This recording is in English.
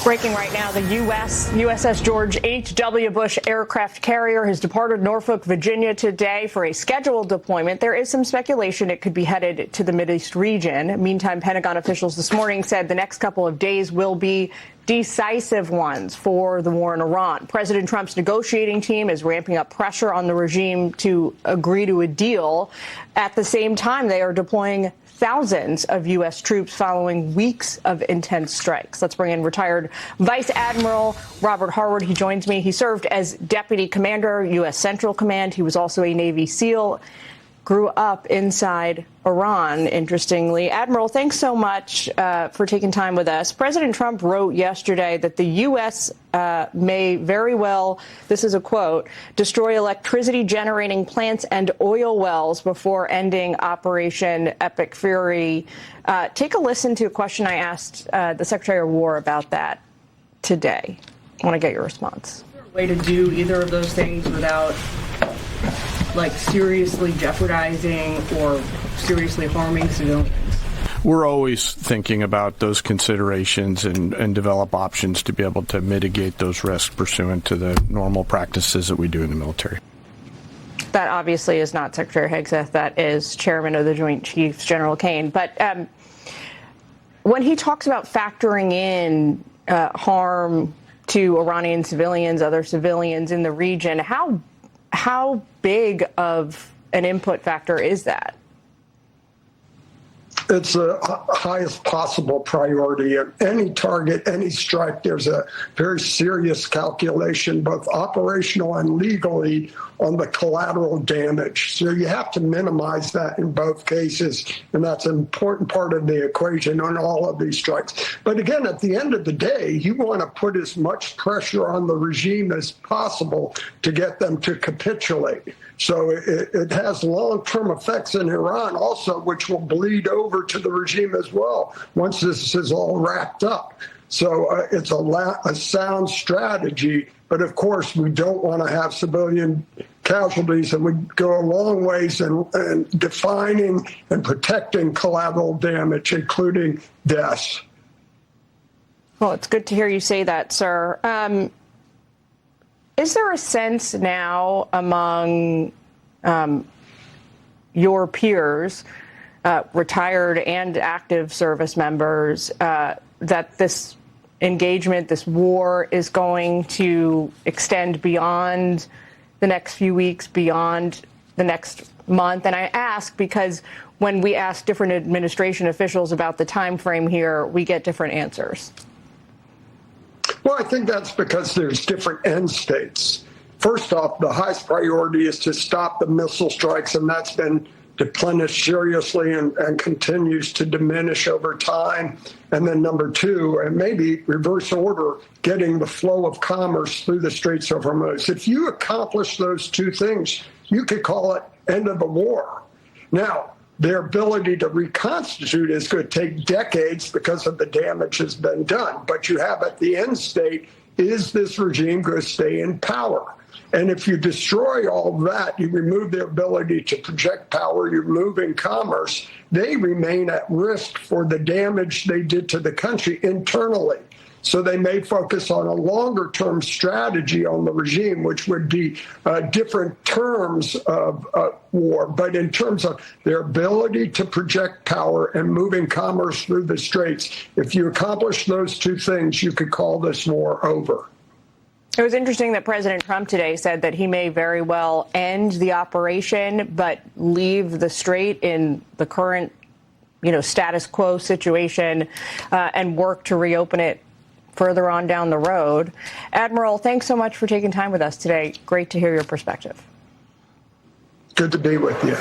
Breaking right now, the USS George H.W. Bush aircraft carrier has departed Norfolk, Virginia today for a scheduled deployment. There is some speculation it could be headed to the Mideast region. Meantime, Pentagon officials this morning said the next couple of days will be decisive ones for the war in Iran. President Trump's negotiating team is ramping up pressure on the regime to agree to a deal. At the same time, they are deploying thousands of U.S. troops following weeks of intense strikes. Let's bring in retired Vice Admiral Robert Harward. He joins me. He served as Deputy Commander, U.S. Central Command. He was also a Navy SEAL, grew up inside Iran, interestingly. Admiral, thanks so much for taking time with us. President Trump wrote yesterday that the U.S. May very well, this is a quote, destroy electricity-generating plants and oil wells before ending Operation Epic Fury. Take a listen to a question I asked the Secretary of War about that today. I want to get your response. Is there a way to do either of those things without seriously jeopardizing or seriously harming civilians? We're always thinking about those considerations and develop options to be able to mitigate those risks pursuant to the normal practices that we do in the military. That obviously is not Secretary Hegseth. That is Chairman of the Joint Chiefs, General Kane. But when he talks about factoring in harm to Iranian civilians, other civilians in the region, how big of an input factor is that? It's the highest possible priority. At any target, any strike, there's a very serious calculation, both operational and legally, on the collateral damage. So you have to minimize that in both cases, and that's an important part of the equation on all of these strikes. But again, at the end of the day, you want to put as much pressure on the regime as possible to get them to capitulate. So it has long-term effects in Iran also, which will bleed over to the regime as well once this is all wrapped up. So it's a sound strategy. But of course, we don't want to have civilian casualties, and we go a long ways in defining and protecting collateral damage, including deaths. Well, it's good to hear you say that, sir. Is there a sense now among your peers, retired and active service members, that this engagement, this war, is going to extend beyond the next few weeks, beyond the next month? And I ask because when we ask different administration officials about the time frame here, we get different answers. Well, I think that's because there's different end states. First off, the highest priority is to stop the missile strikes, and that's been deplenished seriously and continues to diminish over time. And then number two, and maybe reverse order, getting the flow of commerce through the Straits of Hormuz. If you accomplish those two things, you could call it end of the war. Now, their ability to reconstitute is going to take decades because of the damage has been done. But you have at the end state, is this regime going to stay in power? And if you destroy all that, you remove their ability to project power, you're moving commerce, they remain at risk for the damage they did to the country internally. So they may focus on a longer-term strategy on the regime, which would be different terms of war. But in terms of their ability to project power and moving commerce through the straits, if you accomplish those two things, you could call this war over. It was interesting that President Trump today said that he may very well end the operation, but leave the strait in the current, status quo situation and work to reopen it further on down the road. Admiral, thanks so much for taking time with us today. Great to hear your perspective. Good to be with you.